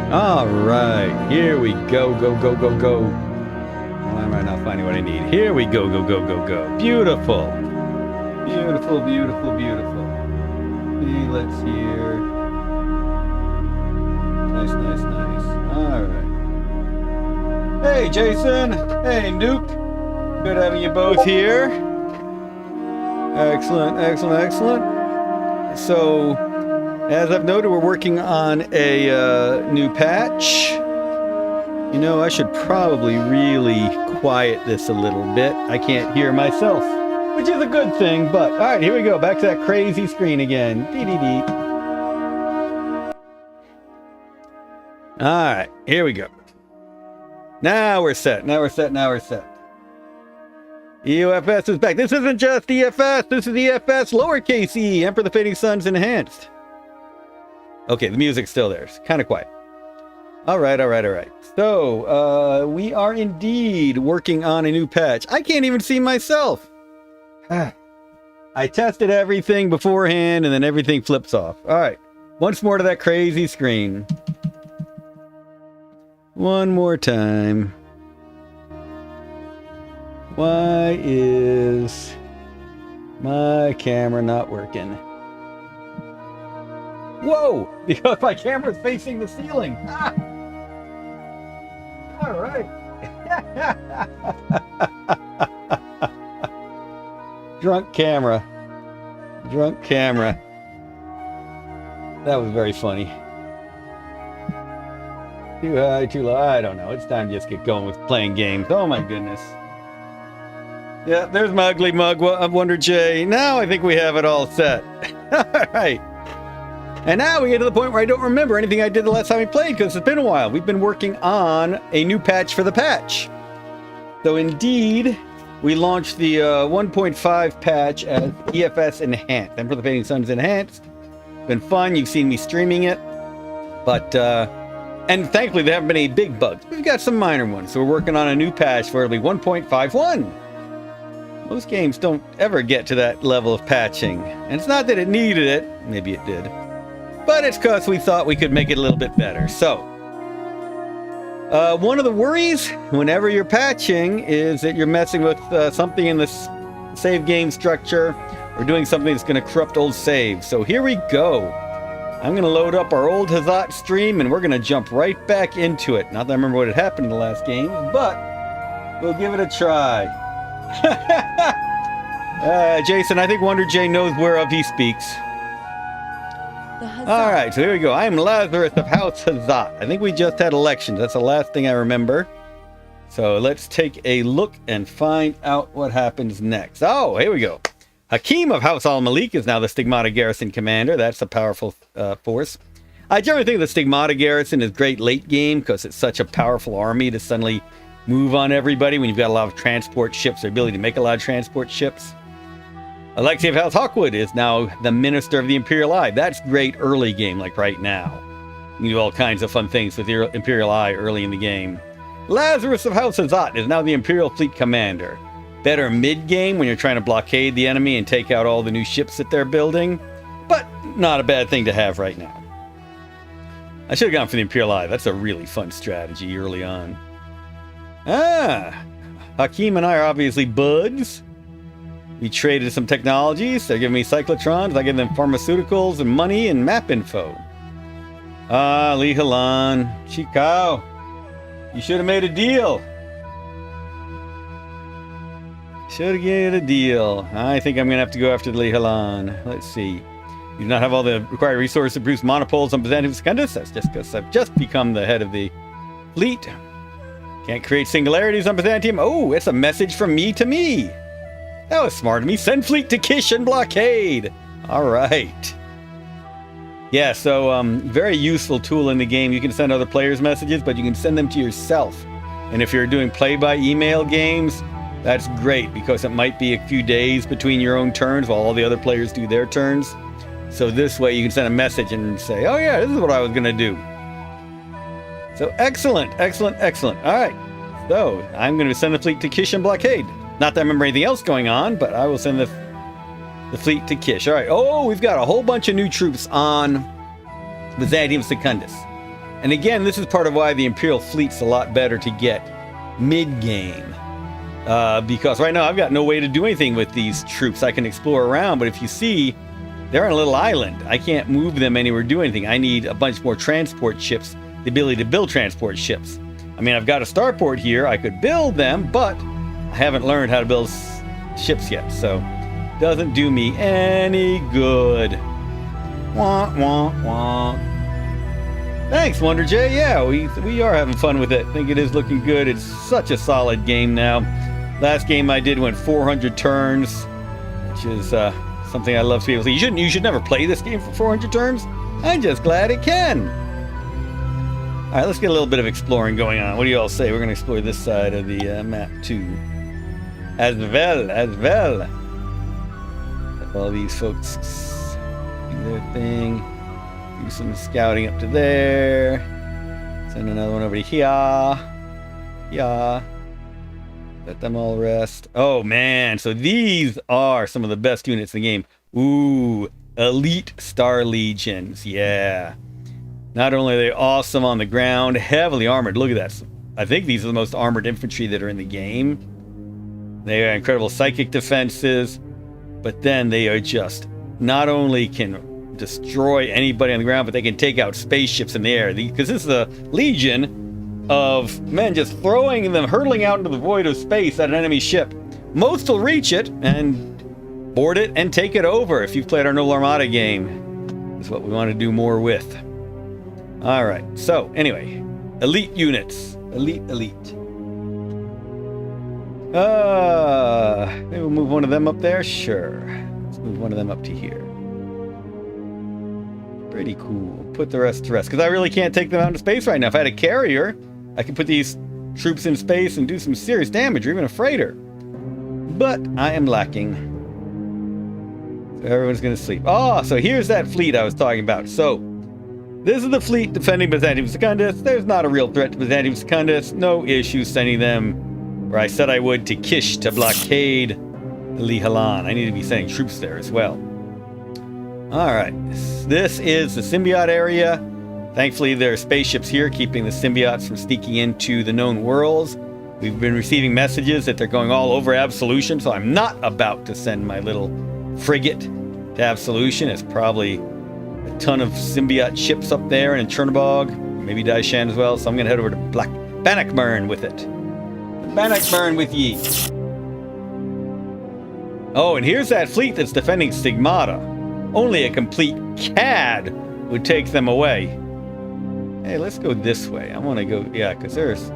All right, here we go, go, go, go, go. Why am I not finding what I need? Here we go, go, go, go, go. Beautiful. Beautiful, beautiful, beautiful. See, let's hear. Nice, nice, nice. All right. Hey, Jason. Hey, Nuke. Good having you both here. Excellent, excellent, excellent. So, as I've noted, we're working on a new patch. You know, I should probably really quiet this a little bit. I can't hear myself, which is a good thing, but all right, here we go. Back to that crazy screen again. Dee-dee-dee. All right, here we go. Now we're set. Now we're set. Now we're set. EFS is back. This isn't just EFS. This is EFS lowercase e, Emperor the Fading Sun's enhanced. Okay, the music's still there. It's kind of quiet. All right, all right, all right. So, we are indeed working on a new patch. I can't even see myself. I tested everything beforehand, and then everything flips off. All right, once more to that crazy screen. One more time. Why is my camera not working? Whoa! Because my camera's facing the ceiling. Ah! All right. Drunk camera. Drunk camera. That was very funny. Too high, too low. I don't know. It's time to just get going with playing games. Oh my goodness. Yeah, there's my ugly mug of Wonder J. Now I think we have it all set. All right. And now we get to the point where I don't remember anything I did the last time we played because it's been a while. We've been working on a new patch for the patch. So indeed, we launched the 1.5 patch as EFS Enhanced. Emperor the Fading Sun's Enhanced. Been fun. You've seen me streaming it. But, and thankfully there haven't been any big bugs. We've got some minor ones. So we're working on a new patch for it'll be 1.51. Most games don't ever get to that level of patching. And it's not that it needed it. Maybe it did. But it's because we thought we could make it a little bit better. So, one of the worries whenever you're patching is that you're messing with something in the save game structure or doing something that's going to corrupt old saves. So here we go. I'm going to load up our old Hazat stream and we're going to jump right back into it. Not that I remember what had happened in the last game, but we'll give it a try. Jason, I think Wonder J knows whereof he speaks. All right, so here we go. I am Lazarus of House Hazat. I think we just had elections. That's the last thing I remember. So let's take a look and find out what happens next. Oh, here we go. Hakim of House Al-Malik is now the Stigmata Garrison commander. That's a powerful force. I generally think the Stigmata Garrison is great late game because it's such a powerful army to suddenly move on everybody when you've got a lot of transport ships, the ability to make a lot of transport ships. Alexei of House Hawkwood is now the Minister of the Imperial Eye. That's great early game, like right now. You do all kinds of fun things with the Imperial Eye early in the game. Lazarus of House Hazat is now the Imperial Fleet Commander. Better mid-game when you're trying to blockade the enemy and take out all the new ships that they're building, but not a bad thing to have right now. I should have gone for the Imperial Eye. That's a really fun strategy early on. Hakim and I are obviously buds. We traded some technologies. They're giving me cyclotrons. I give them pharmaceuticals and money and map info. Li Halan. Chikao. You should have made a deal. Should get a deal. I think I'm going to have to go after the Lihalan. Let's see. You do not have all the required resources to produce monopoles on Byzantium Secundus. That's just because I've just become the head of the fleet. Can't create singularities on Byzantium. Oh, it's a message from me to me. That was smart of me. Send fleet to Kish and blockade. All right. Yeah, so very useful tool in the game. You can send other players messages, but you can send them to yourself. And if you're doing play-by-email games, that's great because it might be a few days between your own turns while all the other players do their turns. So this way you can send a message and say, oh yeah, this is what I was going to do. So excellent, excellent, excellent. All right. So I'm going to send the fleet to Kish and blockade. Not that I remember anything else going on, but I will send the fleet to Kish. All right. Oh, we've got a whole bunch of new troops on Byzantium Secundus. And again, this is part of why the Imperial fleet's a lot better to get mid-game. Because right now I've got no way to do anything with these troops. I can explore around, but if you see, they're on a little island. I can't move them anywhere, do anything. I need a bunch more transport ships, the ability to build transport ships. I mean, I've got a starport here. I could build them, but I haven't learned how to build ships yet, so doesn't do me any good. Wah, wah, wah. Thanks, Wonder J. Yeah, we are having fun with it. I think it is looking good. It's such a solid game now. Last game I did went 400 turns, which is something I love to be able to say. You should never play this game for 400 turns. I'm just glad it can. All right, let's get a little bit of exploring going on. What do you all say? We're going to explore this side of the map too. As well. Let all these folks do their thing. Do some scouting up to there. Send another one over to here. Yeah. Let them all rest. Oh, man. So these are some of the best units in the game. Ooh. Elite Star Legions. Yeah. Not only are they awesome on the ground, heavily armored. Look at that. I think these are the most armored infantry that are in the game. They have incredible psychic defenses. But then they are just not only can destroy anybody on the ground, but they can take out spaceships in the air. Because this is a legion of men just throwing them, hurtling out into the void of space at an enemy ship. Most will reach it and board it and take it over. If you've played our Noble Armada game, that's what we want to do more with. All right. So anyway, elite units, elite. Maybe we'll move one of them up there. Sure. Let's move one of them up to here. Pretty cool. Put the rest to rest. Because I really can't take them out into space right now. If I had a carrier, I could put these troops in space and do some serious damage, or even a freighter. But I am lacking. So everyone's going to sleep. Oh, so here's that fleet I was talking about. So, this is the fleet defending Byzantium Secundus. There's not a real threat to Byzantium Secundus. No issue sending them, where I said I would, to Kish to blockade Lihalan. I need to be sending troops there as well. Alright, this is the symbiote area. Thankfully, there are spaceships here keeping the symbiotes from sneaking into the known worlds. We've been receiving messages that they're going all over Absolution, so I'm not about to send my little frigate to Absolution. It's probably a ton of symbiote ships up there and in Chernobog, maybe Daishan as well, so I'm going to head over to Bannockburn with it. Bannockburn with ye. Oh, and here's that fleet that's defending Stigmata. Only a complete cad would take them away. Hey, let's go this way. I want to go, yeah, because there's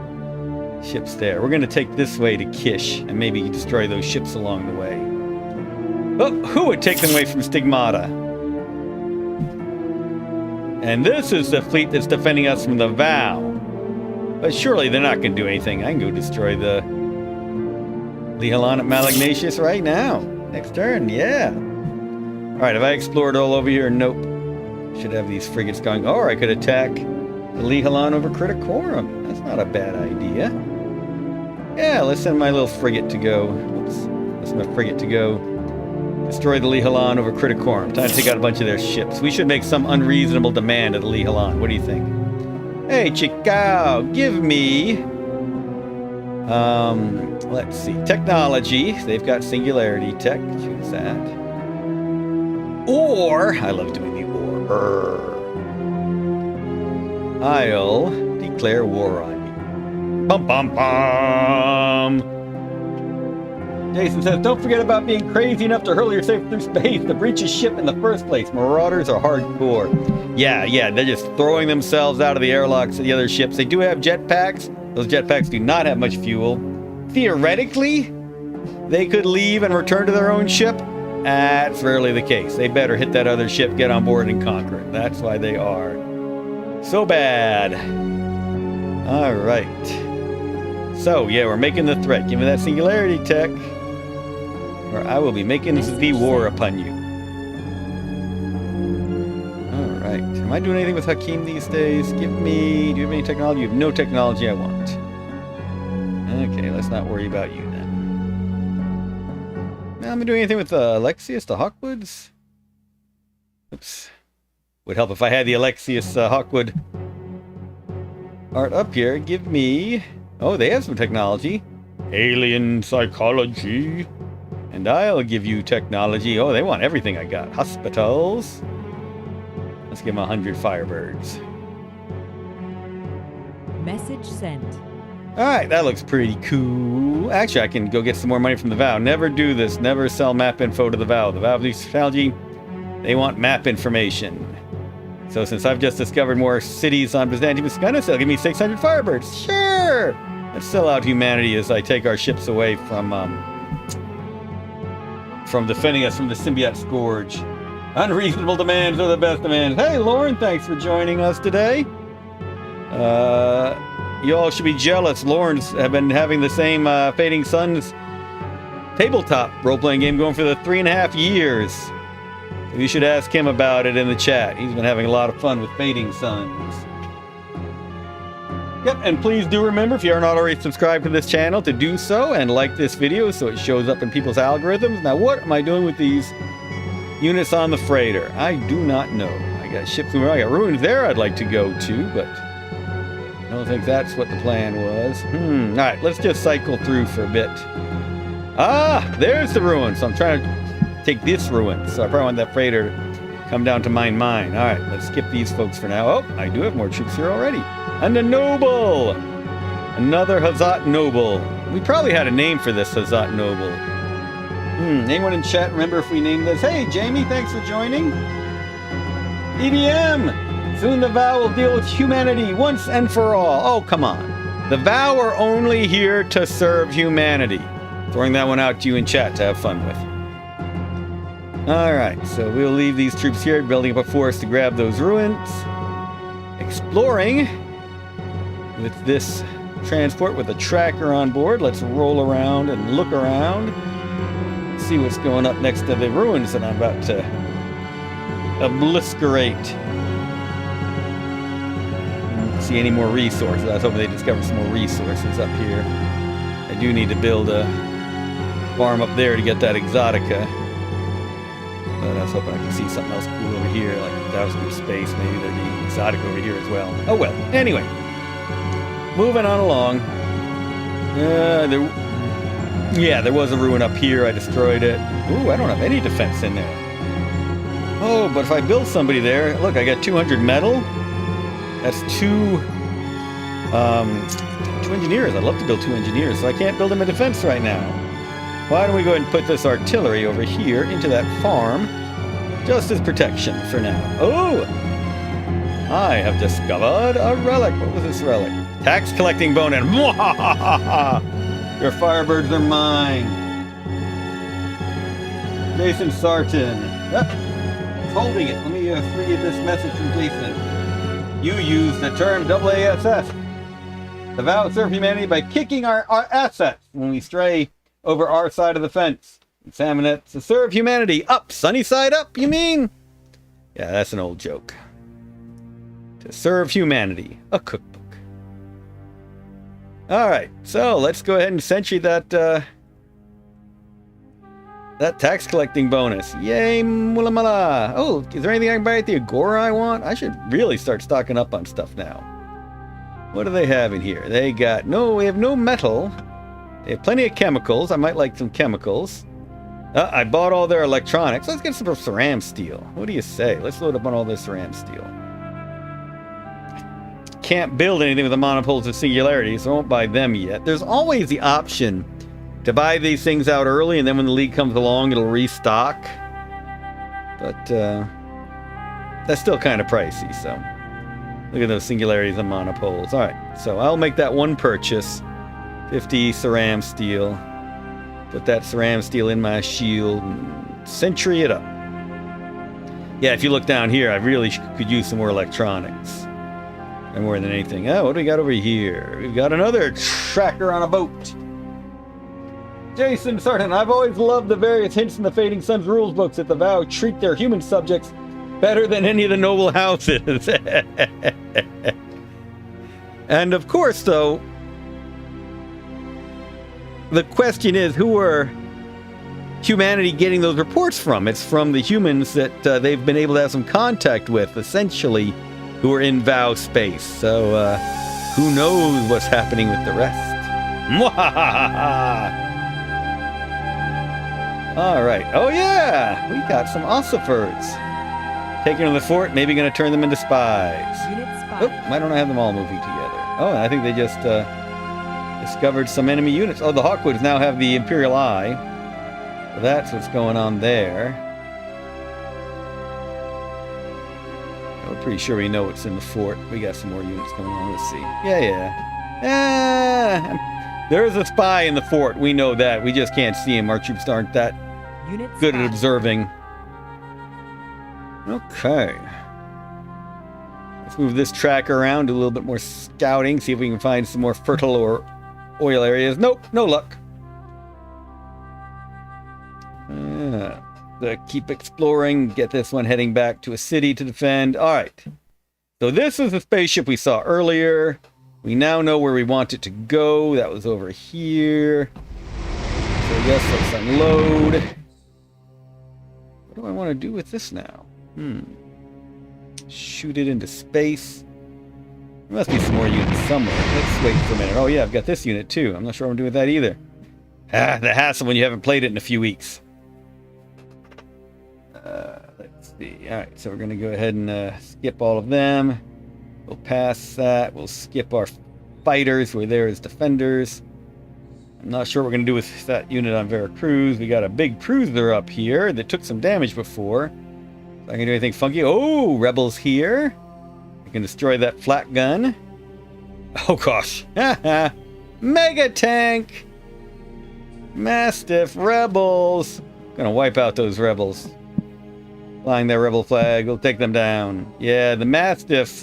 ships there. We're going to take this way to Kish and maybe destroy those ships along the way. Oh, who would take them away from Stigmata? And this is the fleet that's defending us from the Vow. But surely they're not going to do anything. I can go destroy the Lihalan at Malagnatius right now. Next turn, yeah. Alright, have I explored all over here? Nope. Should have these frigates going. Or I could attack the Lihalan over Criticorum. That's not a bad idea. Yeah, let's send my little frigate to go. Oops. Let's send my frigate to go destroy the Lihalan over Criticorum. Time to take out a bunch of their ships. We should make some unreasonable demand of the Lihalan. What do you think? Hey, Chico, give me... let's see. Technology. They've got singularity tech. Choose that. Or, I love doing the or. I'll declare war on you. Bum bum bum. Jason says, don't forget about being crazy enough to hurl yourself through space to breach a ship in the first place. Marauders are hardcore. Yeah, they're just throwing themselves out of the airlocks of the other ships. They do have jetpacks. Those jetpacks do not have much fuel. Theoretically, they could leave and return to their own ship. That's rarely the case. They better hit that other ship, get on board, and conquer it. That's why they are so bad. All right. So, yeah, we're making the threat. Give me that singularity tech, or I will be making the war upon you. All right. Am I doing anything with Hakeem these days? Do you have any technology? You have no technology I want. Okay, let's not worry about you then. Now, am I doing anything with Alexius, the Hawkwoods? Oops. Would help if I had the Alexius Hawkwood art up here. Give me... Oh, they have some technology. Alien psychology. And I'll give you technology. Oh, they want everything I got. Hospitals. Let's give them 100 Firebirds. Message sent. Alright, that looks pretty cool. Actually, I can go get some more money from the Vow. Never do this. Never sell map info to the Vow. The Vow of Strategy, they want map information. So since I've just discovered more cities on Byzantium Muscana, they'll give me 600 Firebirds. Sure! Let's sell out humanity as I take our ships away from defending us from the Symbiote Scourge. Unreasonable demands are the best demands. Hey, Lauren, thanks for joining us today. You all should be jealous. Lauren's have been having the same Fading Suns tabletop role-playing game going for the 3.5 years. So you should ask him about it in the chat. He's been having a lot of fun with Fading Suns. Yep, and please do remember, if you are not already subscribed to this channel, to do so and like this video so it shows up in people's algorithms. Now, what am I doing with these units on the freighter? I do not know. I got ships moving. I got ruins there I'd like to go to, but I don't think that's what the plan was. All right, let's just cycle through for a bit. Ah, there's the ruin. So I'm trying to take this ruin. So I probably want that freighter to come down to mine. All right, let's skip these folks for now. Oh, I do have more troops here already. And a noble! Another Hazat noble. We probably had a name for this Hazat noble. Anyone in chat remember if we named this? Hey, Jamie, thanks for joining. EBM! Soon the Vow will deal with humanity once and for all. Oh, come on. The Vow are only here to serve humanity. Throwing that one out to you in chat to have fun with. Alright, so we'll leave these troops here, building up a force to grab those ruins. Exploring with this transport with a tracker on board. Let's roll around and look around. See what's going up next to the ruins that I'm about to obliterate. See any more resources. I was hoping they discovered some more resources up here. I do need to build a farm up there to get that exotica. But I was hoping I could see something else cool over here, like 1,000 space. Maybe there'd be exotic over here as well. Oh well. Anyway, moving on along. There was a ruin up here. I destroyed it. Ooh, I don't have any defense in there. Oh, but if I build somebody there, look, I got 200 metal. That's two engineers. I'd love to build 2 engineers, so I can't build them a defense right now. Why don't we go ahead and put this artillery over here into that farm, just as protection for now. Oh! I have discovered a relic. What was this relic? Tax collecting bonus. Your Firebirds are mine. Jason Sarton. Yep. It's holding it. Let me read this message from Jason. You use the term AASS. The Vow to serve humanity by kicking our assets when we stray over our side of the fence. Examine it to serve humanity. Up, sunny side up, you mean? Yeah, that's an old joke. To serve humanity. A cookbook. Alright, so let's go ahead and sentry that tax collecting bonus. Yay, mula mula. Oh, is there anything I can buy at the Agora I want? I should really start stocking up on stuff now. What do they have in here? They have no metal. They have plenty of chemicals. I might like some chemicals. I bought all their electronics. Let's get some ceram steel. What do you say? Let's load up on all this ceram steel. Can't build anything with the monopoles of singularity, so I won't buy them yet. There's always the option to buy these things out early, and then when the League comes along, it'll restock. But that's still kind of pricey, so look at those singularities and monopoles. All right, so I'll make that one purchase. 50 ceram steel. Put that ceram steel in my shield and sentry it up. Yeah, if you look down here, I really could use some more electronics. And more than anything. Oh, what do we got over here? We've got another tracker on a boat. Jason Sarton, I've always loved the various hints in the Fading Suns rules books that the Vow treat their human subjects better than any of the noble houses. And of course, though, the question is, who are humanity getting those reports from? It's from the humans that they've been able to have some contact with, essentially, who are in Vow space. So, who knows what's happening with the rest? All right. Oh, yeah! We got some ossifers. Taking to the fort, maybe going to turn them into spies. Oh, why don't I have them all moving together? Oh, I think they just discovered some enemy units. Oh, the Hawkwoods now have the Imperial Eye. So that's what's going on there. We're pretty sure we know what's in the fort. We got some more units going on. Let's see. Yeah. There's a spy in the fort. We know that. We just can't see him. Our troops aren't that good at observing. Okay. Let's move this tracker around, do a little bit more scouting, see if we can find some more fertile or oil areas. Nope, no luck. Keep exploring, get this one heading back to a city to defend. All right. So this is the spaceship we saw earlier. We now know where we want it to go. That was over here. So yes, let's unload. What do I want to do with this now? Shoot it into space. There must be some more units somewhere. Let's wait for a minute. Oh yeah, I've got this unit too. I'm not sure what I'm doing with that either. The hassle when you haven't played it in a few weeks. Let's see. Alright, so we're going to go ahead and skip all of them. We'll pass that. We'll skip our fighters. We're there as defenders. I'm not sure what we're going to do with that unit on Veracruz. We got a big cruiser up here that took some damage before. Not going to do anything funky. Oh, rebels here. We can destroy that flat gun. Oh gosh. Mega tank. Mastiff rebels. Gonna wipe out those rebels. Flying their rebel flag. We'll take them down. Yeah, the Mastiff.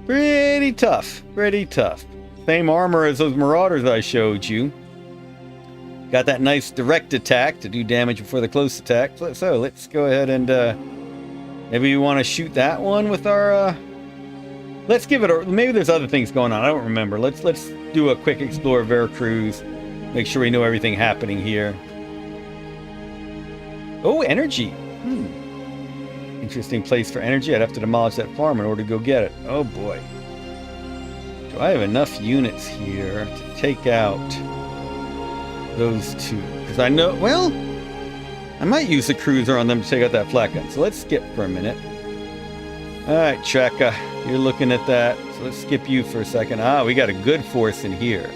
Pretty tough. Pretty tough. Same armor as those Marauders I showed you. Got that nice direct attack to do damage before the close attack. So let's go ahead and maybe we want to shoot that one with our. Let's give it a. Maybe there's other things going on. I don't remember. Let's do a quick explore of Veracruz. Make sure we know everything happening here. Oh, energy. Interesting place for energy. I'd have to demolish that farm in order to go get it. Oh boy. Do I have enough units here to take out those two? Because I know, well, I might use the cruiser on them to take out that flat gun. So let's skip for a minute. Alright, Chaka, you're looking at that. So let's skip you for a second. Ah, we got a good force in here.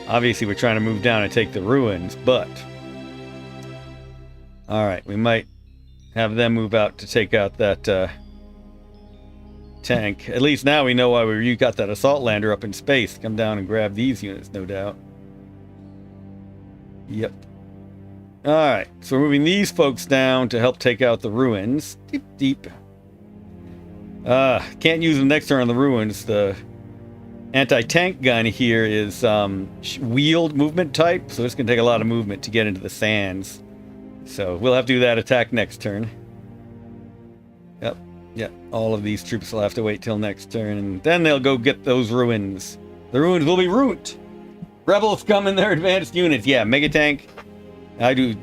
Obviously, we're trying to move down and take the ruins, but... Alright, we might have them move out to take out that tank. At least now we know why you got that assault lander up in space. Come down and grab these units, no doubt. Yep. Alright, so we're moving these folks down to help take out the ruins. Deep. Can't use them next turn on the ruins. The anti-tank gun here is wheeled movement type, so it's going to take a lot of movement to get into the sands. So we'll have to do that attack next turn. Yep. All of these troops will have to wait till next turn, and then they'll go get those ruins. The ruins will be ruined. Rebels come in their advanced units. Yeah, mega tank. I do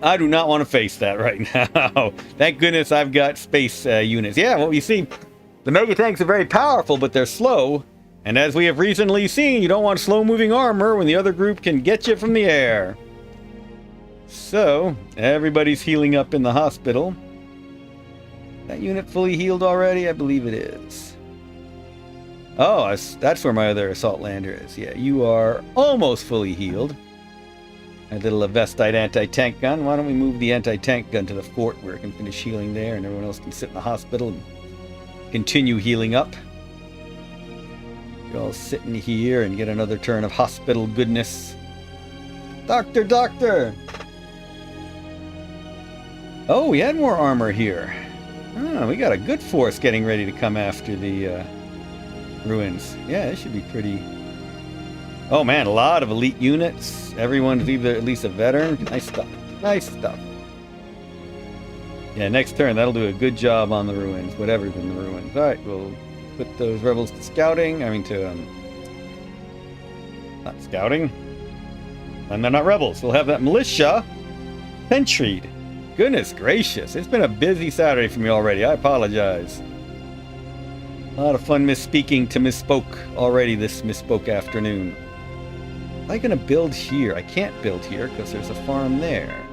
not want to face that right now. Thank goodness I've got space units. Yeah, well, you see, the mega tanks are very powerful, but they're slow. And as we have recently seen, you don't want slow-moving armor when the other group can get you from the air. So, everybody's healing up in the hospital. That unit fully healed already? I believe it is. Oh, that's where my other assault lander is. Yeah, you are almost fully healed. A little Avestite anti-tank gun. Why don't we move the anti-tank gun to the fort where it can finish healing there and everyone else can sit in the hospital and continue healing up. You all sit in here and get another turn of hospital goodness. Doctor, doctor! Oh, we had more armor here. Oh, we got a good force getting ready to come after the ruins. Yeah, it should be pretty... Oh man, a lot of elite units. Everyone's either at least a veteran. Nice stuff. Nice stuff. Yeah, next turn, that'll do a good job on the ruins. Whatever's in the ruins. Alright, we'll put those rebels to scouting. I mean to... not scouting. And they're not rebels. We'll have that militia sentryed. Goodness gracious. It's been a busy Saturday for me already. I apologize. A lot of fun misspeaking to misspoke already this misspoke afternoon. Am I going to build here? I can't build here because there's a farm there.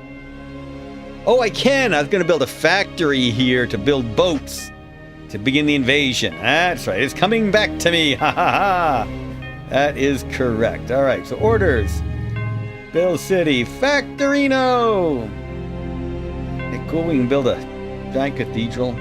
Oh, I can! I was going to build a factory here to build boats to begin the invasion. That's right. It's coming back to me. Ha ha ha! That is correct. All right. So orders. Build city. Factorino! Hey, cool. We can build a giant cathedral.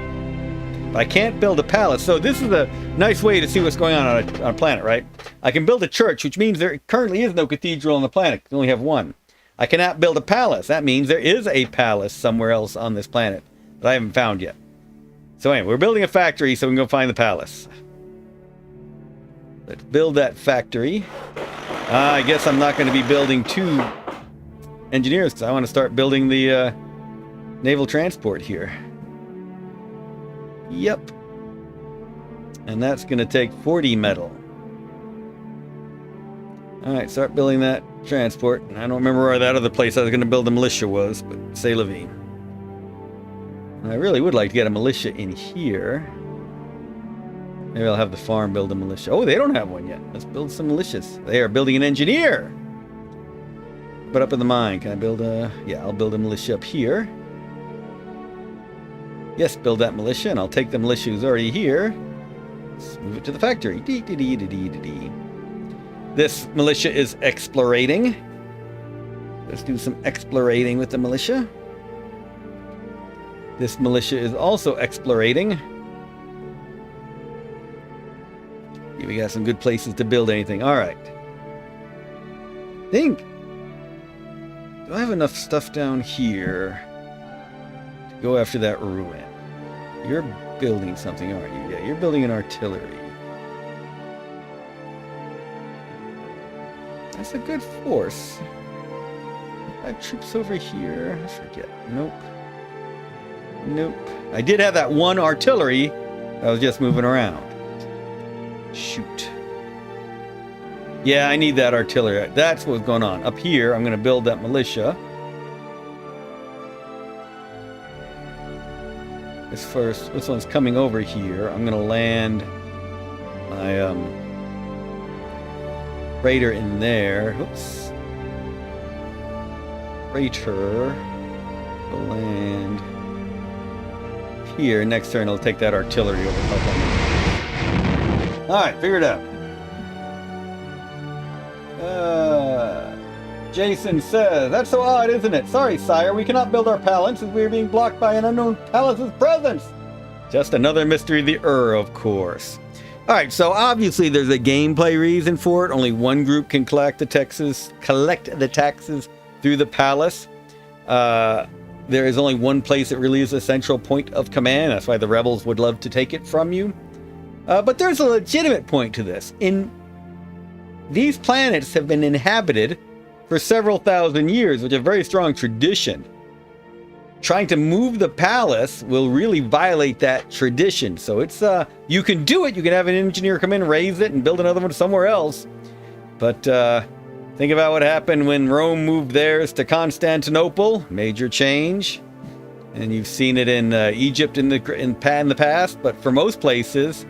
But I can't build a palace. So this is a nice way to see what's going on a planet, right? I can build a church, which means there currently is no cathedral on the planet. We only have one. I cannot build a palace. That means there is a palace somewhere else on this planet that I haven't found yet. So anyway, we're building a factory so we can go find the palace. Let's build that factory. I guess I'm not going to be building 2 engineers because I want to start building the naval transport here. Yep. And that's going to take 40 metal. Alright, start building that transport. I don't remember where that other place I was going to build the militia was, but c'est la vie. I really would like to get a militia in here. Maybe I'll have the farm build a militia. Oh, they don't have one yet. Let's build some militias. They are building an engineer! But up in the mine, can I build a... Yeah, I'll build a militia up here. Yes, build that militia, and I'll take the militia who's already here. Let's move it to the factory. This militia is explorating. Let's do some explorating with the militia. This militia is also explorating. Yeah, we got some good places to build anything. All right. Do I have enough stuff down here to go after that ruin? You're building something, aren't you? Yeah, you're building an artillery. That's a good force. I have troops over here. I forget. Nope. Nope. I did have that one artillery. I was just moving around. Shoot. Yeah, I need that artillery. That's what's going on. Up here, I'm going to build that militia. This one's coming over here. I'm going to land my freighter in there. Oops. Freighter will land here. Next turn, I'll take that artillery over. Alright, figure it out. Jason says, that's so odd, isn't it? Sorry, sire, we cannot build our palace as we are being blocked by an unknown palace's presence. Just another mystery of the of course. Alright, so obviously there's a gameplay reason for it. Only one group can collect the taxes through the palace. There is only one place that really is a central point of command. That's why the rebels would love to take it from you. But there's a legitimate point to this. These planets have been inhabited for several thousand years, which is a very strong tradition. Trying to move the palace will really violate that tradition. So it's you can do it. You can have an engineer come in, raise it, and build another one somewhere else. But think about what happened when Rome moved theirs to Constantinople. Major change. And you've seen it in Egypt in the past. But for most places,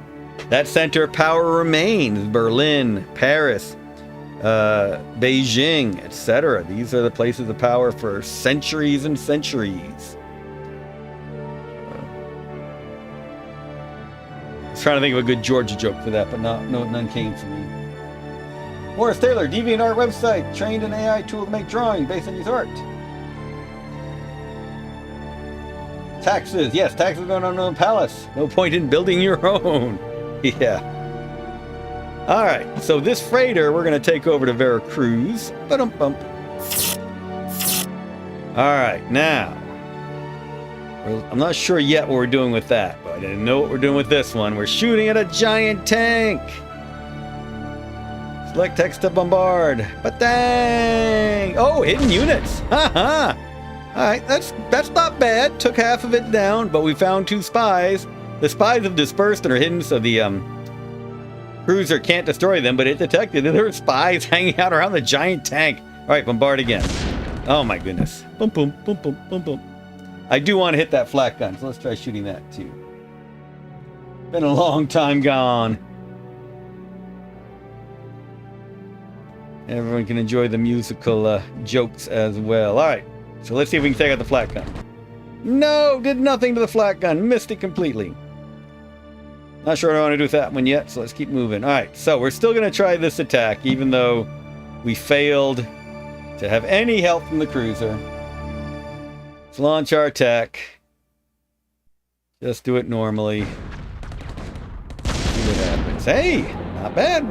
that center of power remains. Berlin, Paris, Beijing, etc. These are the places of power for centuries and centuries. trying to think of a good Georgia joke for that, but none came to me. Morris Taylor, DeviantArt website, trained an AI tool to make drawing based on his art. Taxes, yes, taxes going on the palace. No point in building your own. Yeah. All right, so this freighter we're going to take over to Veracruz. Ba-dum-bump. All right, now, I'm not sure yet what we're doing with that, but I didn't know what we're doing with this one. We're shooting at a giant tank. Select text to bombard. But dang! Oh, hidden units. Haha. All right, that's not bad. Took half of it down, but we found 2 spies. The spies have dispersed and are hidden, so the cruiser can't destroy them. But it detected that there were spies hanging out around the giant tank. All right, bombard again. Oh my goodness. Boom, boom, boom, boom, boom, boom. I do want to hit that flak gun, so let's try shooting that too. Been a long time gone. Everyone can enjoy the musical jokes as well. All right, so let's see if we can take out the flak gun. No, did nothing to the flak gun. Missed it completely. Not sure what I want to do with that one yet, so let's keep moving. All right, so we're still going to try this attack, even though we failed to have any help from the cruiser. Let's launch our attack. Just do it normally. See what happens. Hey, not bad.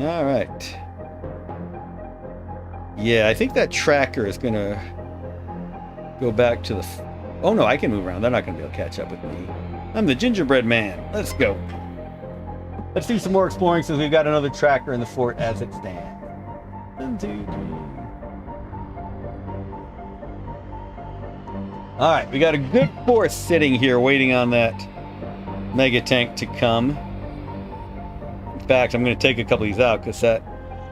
All right. Yeah, I think that tracker is going to go back to the... Oh, no, I can move around. They're not going to be able to catch up with me. I'm the gingerbread man. Let's go. Let's do some more exploring since we've got another tracker in the fort as it stands. 1, 2, 3. All right, we got a good force sitting here waiting on that mega tank to come. In fact, I'm going to take a couple of these out because that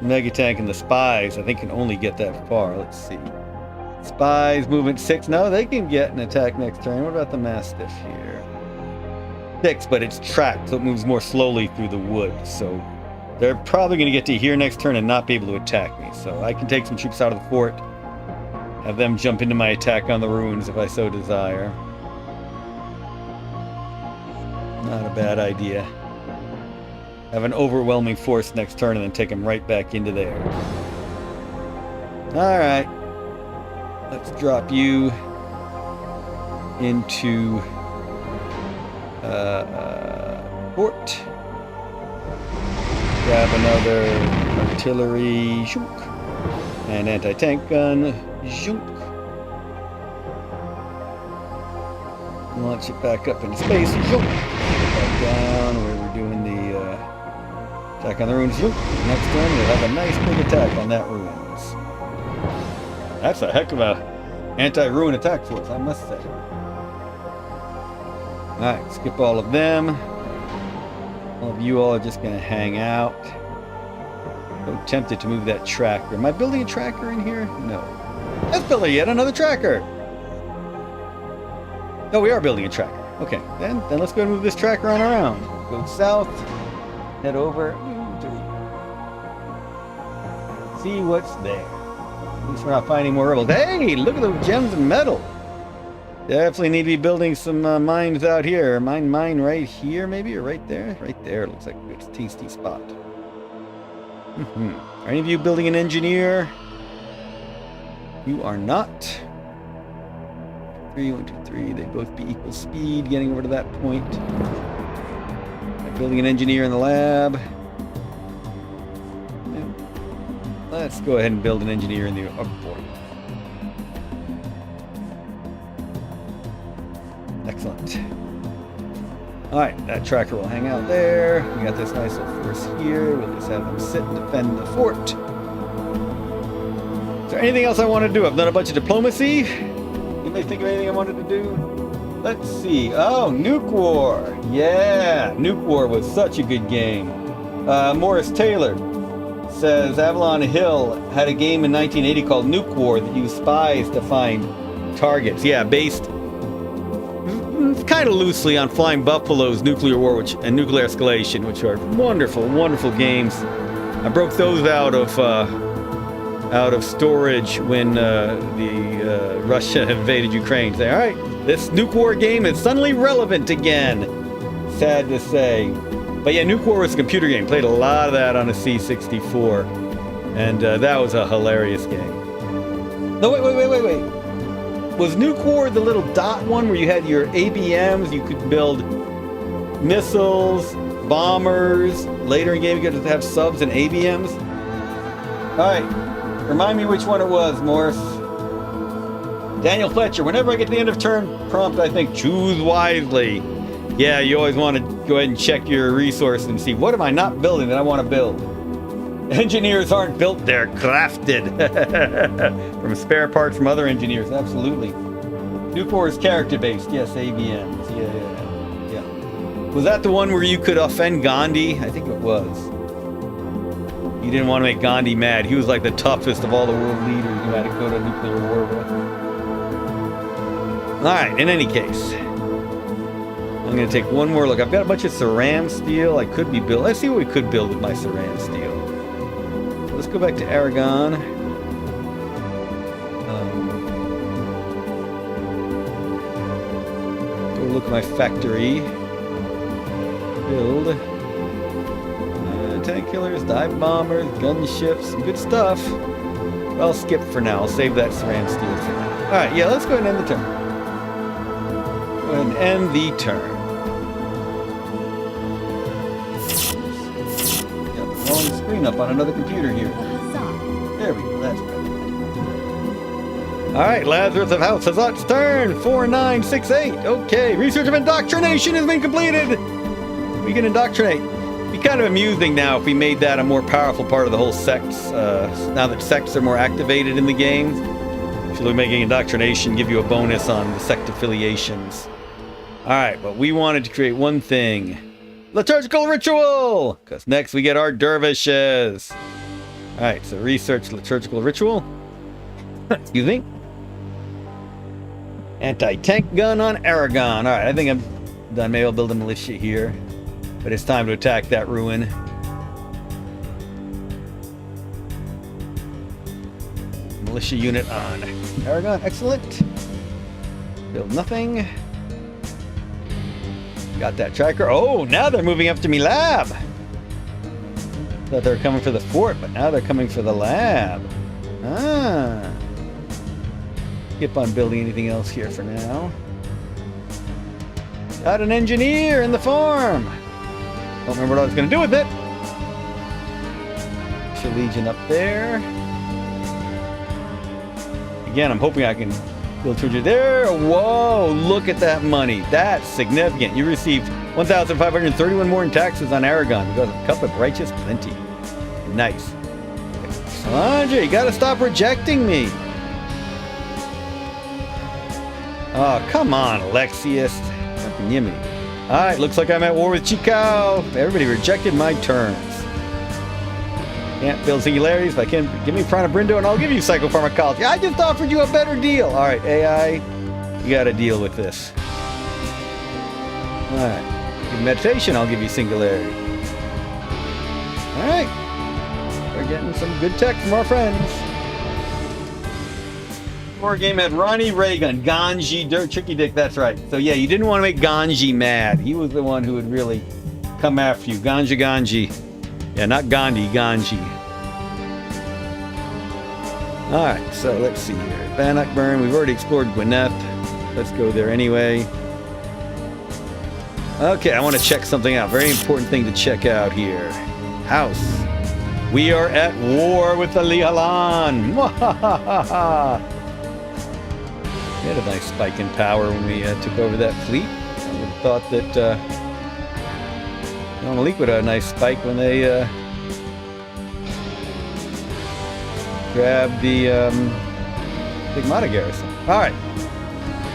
mega tank and the spies, I think, can only get that far. Let's see. Spies, movement 6. No, they can get an attack next turn. What about the Mastiff here? 6, but it's tracked, so it moves more slowly through the wood. So they're probably going to get to here next turn and not be able to attack me. So I can take some troops out of the fort, have them jump into my attack on the ruins if I so desire. Not a bad idea. Have an overwhelming force next turn and then take them right back into there. Alright. Let's drop you into fort. Grab another artillery, shook, and anti-tank gun, shook. Launch it back up into space, shook. Back down where we're doing the attack on the ruins, shook. Next turn we'll have a nice big attack on that ruins. That's a heck of a anti-ruin attack force, I must say. Alright, skip all of them. All of you all are just going to hang out. So tempted to move that tracker. Am I building a tracker in here? No. Let's build yet another tracker. No, we are building a tracker. Okay, then let's go and move this tracker on around. Go south, head over, see what's there. At least we're not finding more rebels. Hey, look at those gems and metal. Definitely need to be building some mines out here. Mine right here, maybe, or right there? Right there looks like a good, tasty spot. Are any of you building an engineer? You are not. 3, 1, 2, 3. They both be equal speed, getting over to that point. Building an engineer in the lab. Let's go ahead and build an engineer in the upper port. Excellent. Alright, that tracker will hang out there. We got this nice little force here. We'll just have them sit and defend the fort. Is there anything else I want to do? I've done a bunch of diplomacy. Anybody think of anything I wanted to do? Let's see. Oh, Nuke War. Yeah, Nuke War was such a good game. Morris Taylor says Avalon Hill had a game in 1980 called Nuke War that used spies to find targets. Yeah, based kind of loosely on Flying Buffalo's Nuclear War and Nuclear Escalation, which are wonderful, wonderful games. I broke those out of storage when Russia invaded Ukraine. Say, all right, this Nuke War game is suddenly relevant again. sad to say. But yeah, Nuke War was a computer game. Played a lot of that on a C64. And that was a hilarious game. No, wait. Was Nuke War the little dot one where you had your ABMs? You could build missiles, bombers. Later in the game, you could have subs and ABMs. All right. Remind me which one it was, Morris. Daniel Fletcher. Whenever I get to the end of turn prompt, I think choose wisely. Yeah, you always want to go ahead and check your resource and see what am I not building that I want to build. Engineers aren't built, they're crafted. From spare parts from other engineers, absolutely. Nuke War is character-based, yes, ABMs, yeah. Was that the one where you could offend Gandhi? I think it was. You didn't want to make Gandhi mad. He was like the toughest of all the world leaders you had to go to nuclear war with. Alright, in any case. I'm going to take one more look. I've got a bunch of Ceram steel I could be built. Let's see what we could build with my Ceram steel. Let's go back to Aragon. Go look at my factory. Build. Tank killers, dive bombers, gunships, some good stuff. I'll skip for now. I'll save that Ceram steel for now. Alright, yeah, let's go ahead and end the turn. Go ahead and end the turn. Screen up on another computer here. There we go, that's better. Alright, Lazarus of House Hazat's turn. 4968. Okay, research of indoctrination has been completed. We can indoctrinate. It'd be kind of amusing now if we made that a more powerful part of the whole sects. Now that sects are more activated in the game. Should we making indoctrination give you a bonus on the sect affiliations? Alright, but we wanted to create one thing. Liturgical ritual! Because next we get our dervishes. Alright, so research liturgical ritual. Excuse me. Anti-tank gun on Aragon. Alright, I think I'm done. Maybe I'll build a militia here. But it's time to attack that ruin. Militia unit on Aragon. Excellent. Build nothing. Got that tracker. Oh, now they're moving up to me lab. Thought they were coming for the fort, but now they're coming for the lab. Ah. Skip on building anything else here for now. Got an engineer in the farm. Don't remember what I was going to do with it. Militia Legion up there. Again, I'm hoping I can build towards you there. Whoa, look at that money. That's significant. You received 1,531 more in taxes on Aragon because of Cup of Righteous Plenty. Nice. Andre, you gotta stop rejecting me. Oh, come on, Alexius. Fucking Yimmy. Alright, looks like I'm at war with Chikao. Everybody rejected my terms. Can't build singularities, but I can give me Pranabrindo and I'll give you psychopharmacology. I just offered you a better deal. Alright, AI, you gotta deal with this. Alright. Give meditation, I'll give you singularity. Alright. We're getting some good tech from our friends. Our game had Ronnie Reagan, Ganji, Dirt Tricky Dick, that's right. So yeah, you didn't want to make Ganji mad. He was the one who would really come after you. Ganji. Yeah, not Gandhi, Ganji. Alright, so let's see here. Bannockburn, we've already explored Gwyneth. Let's go there anyway. Okay, I want to check something out. Very important thing to check out here. House. We are at war with the Lihalan. We had a nice spike in power when we took over that fleet. I would have thought that Malik would have a nice spike when they grabbed the Stigmata garrison. Alright.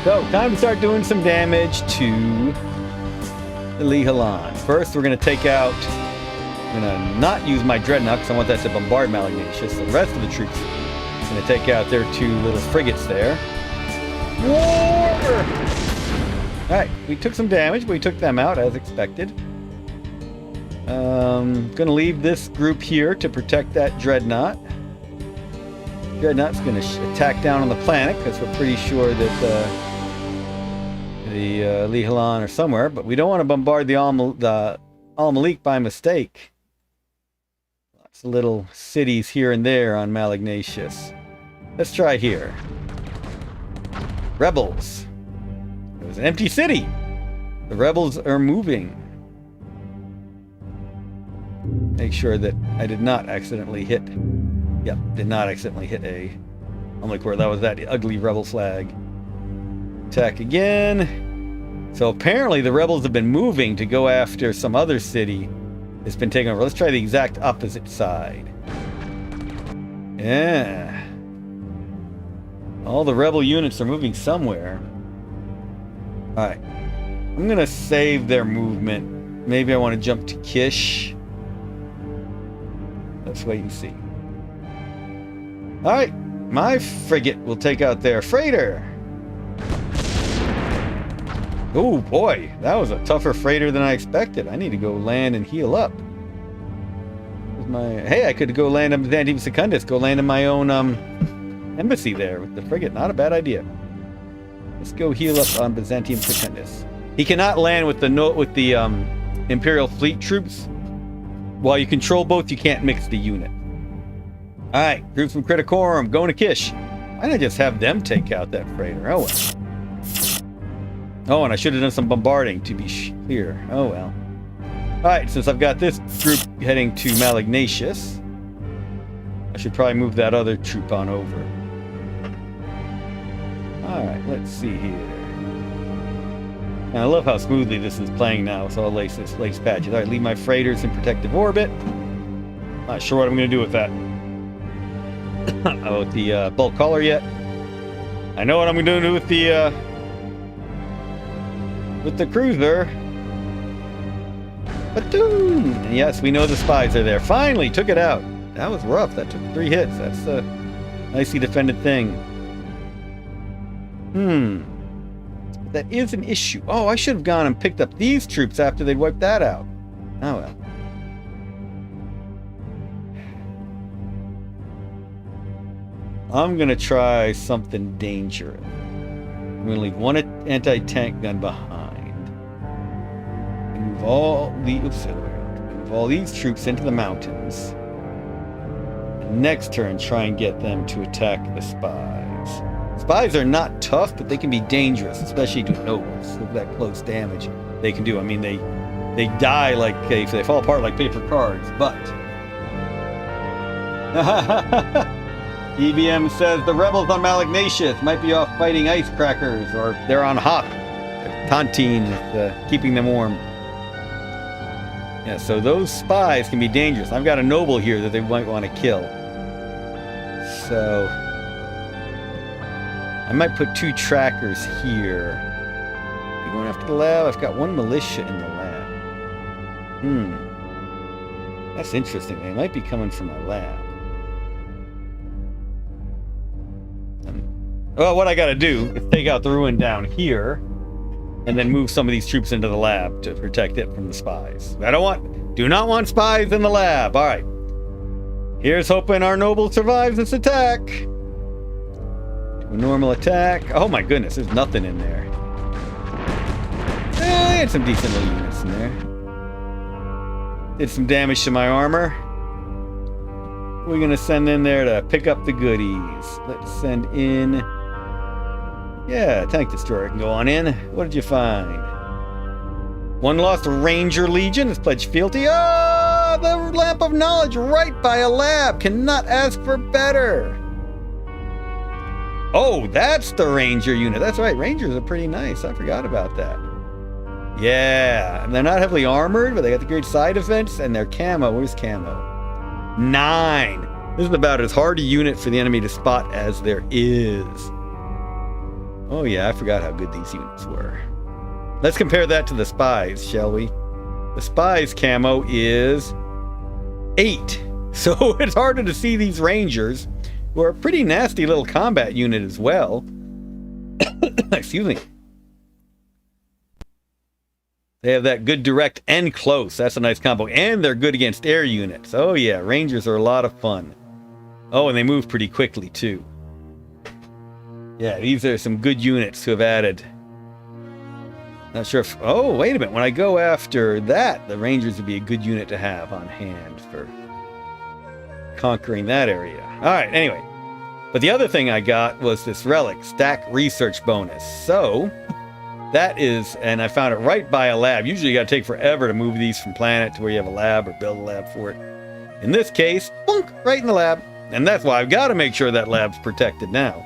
So, time to start doing some damage to the Lihalan. First, we're going to take out... I'm going to not use my Dreadnought because I want that to bombard Malignatius. The rest of the troops are going to take out their two little frigates there. War! Alright, we took some damage, but we took them out as expected. Gonna leave this group here to protect that Dreadnought. Dreadnought's gonna attack down on the planet because we're pretty sure that it the Lihalan or somewhere, but we don't want to bombard the Al-Malik by mistake. Lots of little cities here and there on Malignatius. Let's try here. Rebels. It was an empty city. The rebels are moving. Make sure that I did not accidentally hit. Yep, did not accidentally hit a. I'm like, where that was that ugly rebel flag. Attack again. So apparently the rebels have been moving to go after some other city that's been taken over. Let's try the exact opposite side. Yeah. All the rebel units are moving somewhere. Alright. I'm gonna save their movement. Maybe I want to jump to Kish. Let's wait and see. Alright. My frigate will take out their freighter. Oh boy, that was a tougher freighter than I expected. I need to go land and heal up. Hey, I could go land on Byzantium Secundus. Go land in my own embassy there with the frigate. Not a bad idea. Let's go heal up on Byzantium Secundus. He cannot land with the Imperial fleet troops. While you control both, you can't mix the unit. All right, troops from Criticorum going to Kish. Why didn't I just have them take out that freighter? Oh well. Oh, and I should have done some bombarding to be clear. Oh well. Alright, since I've got this group heading to Malignatius, I should probably move that other troop on over. Alright, let's see here. And I love how smoothly this is playing now with all lace patches. Alright, leave my freighters in protective orbit. Not sure what I'm going to do with that. With the bulk collar yet. I know what I'm going to do with the cruiser. Ba-doom! And yes, we know the spies are there. Finally, took it out. That was rough. That took 3 hits. That's a nicely defended thing. That is an issue. Oh, I should have gone and picked up these troops after they'd wiped that out. Oh well. I'm gonna try something dangerous. I'm gonna leave one anti-tank gun behind. And move all these troops into the mountains. And next turn, try and get them to attack the spies. Spies are not tough, but they can be dangerous, especially to nobles. Look at that close damage they can do. I mean, they die like they fall apart like paper cards. But EBM says the rebels on Malignatius might be off fighting ice crackers, or they're on hop. Tontine is keeping them warm. Yeah, so those spies can be dangerous. I've got a noble here that they might want to kill. So I might put 2 trackers here. Are you going after the lab? I've got 1 militia in the lab. That's interesting. They might be coming from my lab. Well, what I gotta do is take out the ruin down here and then move some of these troops into the lab to protect it from the spies. Do not want spies in the lab. All right. Here's hoping our noble survives this attack. Do a normal attack. Oh my goodness, there's nothing in there. I had some decent little units in there. Did some damage to my armor. We're gonna send in there to pick up the goodies. Let's send in. Yeah, tank destroyer can go on in. What did you find? 1 lost Ranger Legion has pledged fealty. Ah, the lamp of knowledge right by a lab. Cannot ask for better. Oh, that's the Ranger unit. That's right. Rangers are pretty nice. I forgot about that. Yeah, and they're not heavily armored, but they got the great side defense and their camo. Where's camo? 9. This is about as hard a unit for the enemy to spot as there is. Oh yeah, I forgot how good these units were. Let's compare that to the spies, shall we? The spies camo is 8. So it's harder to see these rangers, who are a pretty nasty little combat unit as well. Excuse me. They have that good direct and close. That's a nice combo. And they're good against air units. Oh yeah, rangers are a lot of fun. Oh, and they move pretty quickly too. Yeah, these are some good units who have added Not sure if... Oh, wait a minute. When I go after that, the Rangers would be a good unit to have on hand for conquering that area. All right, anyway. But the other thing I got was this relic, stack research bonus. So, that is... And I found it right by a lab. Usually you got to take forever to move these from planet to where you have a lab or build a lab for it. In this case, boink, right in the lab. And that's why I've got to make sure that lab's protected now.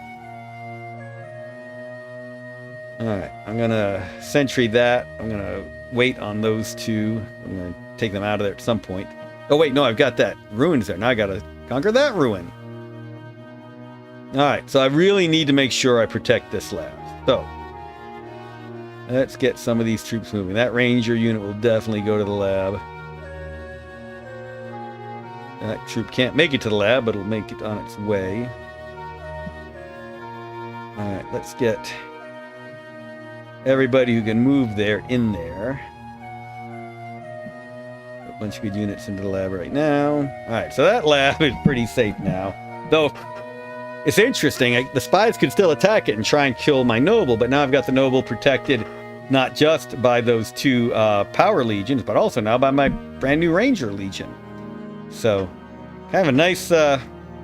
Alright, I'm going to sentry that. I'm going to wait on those two. I'm going to take them out of there at some point. Oh wait, no, I've got that ruins there. Now I got to conquer that ruin. Alright, so I really need to make sure I protect this lab. So, let's get some of these troops moving. That ranger unit will definitely go to the lab. That troop can't make it to the lab, but it'll make it on its way. Alright, let's get everybody who can move there in there. A bunch of good units into the lab right now. Alright, so that lab is pretty safe now. Though, it's interesting, the spies could still attack it and try and kill my noble, but now I've got the noble protected not just by those two power legions, but also now by my brand new ranger legion. So, kind of a nice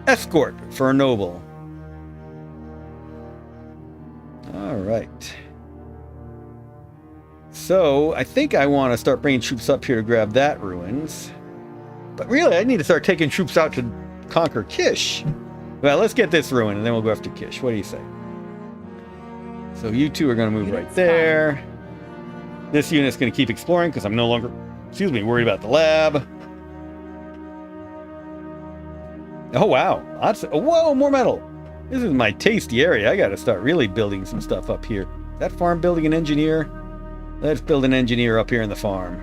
escort for a noble. Alright. So, I think I want to start bringing troops up here to grab that ruins. But really, I need to start taking troops out to conquer Kish. Well, let's get this ruin, and then we'll go after Kish. What do you say? So, you two are going to move right there. This unit's going to keep exploring, because I'm no longer, worried about the lab. Oh, wow. Whoa, more metal. This is my tasty area. I got to start really building some stuff up here. Is that farm building an engineer? Let's build an engineer up here in the farm.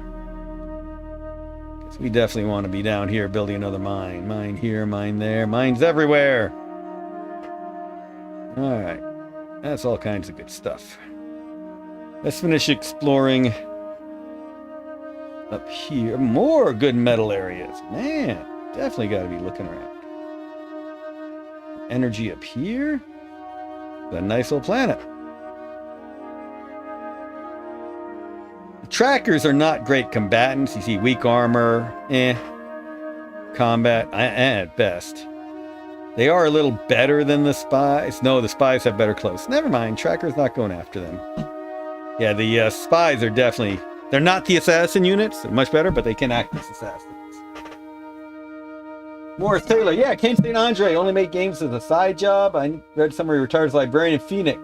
Because we definitely want to be down here building another mine. Mine here, mine there. Mines everywhere. Alright. That's all kinds of good stuff. Let's finish exploring up here. More good metal areas. Man, definitely got to be looking around. Energy up here. A nice little planet. The trackers are not great combatants. You see weak armor, combat, at best. They are a little better than the spies. No, the spies have better clothes. Never mind, trackers not going after them. Yeah, the spies are definitely... They're not the assassin units. They're much better, but they can act as assassins. Morris Taylor. Yeah, Ken St. Andre only made games as a side job. I read somewhere he retired as librarian in Phoenix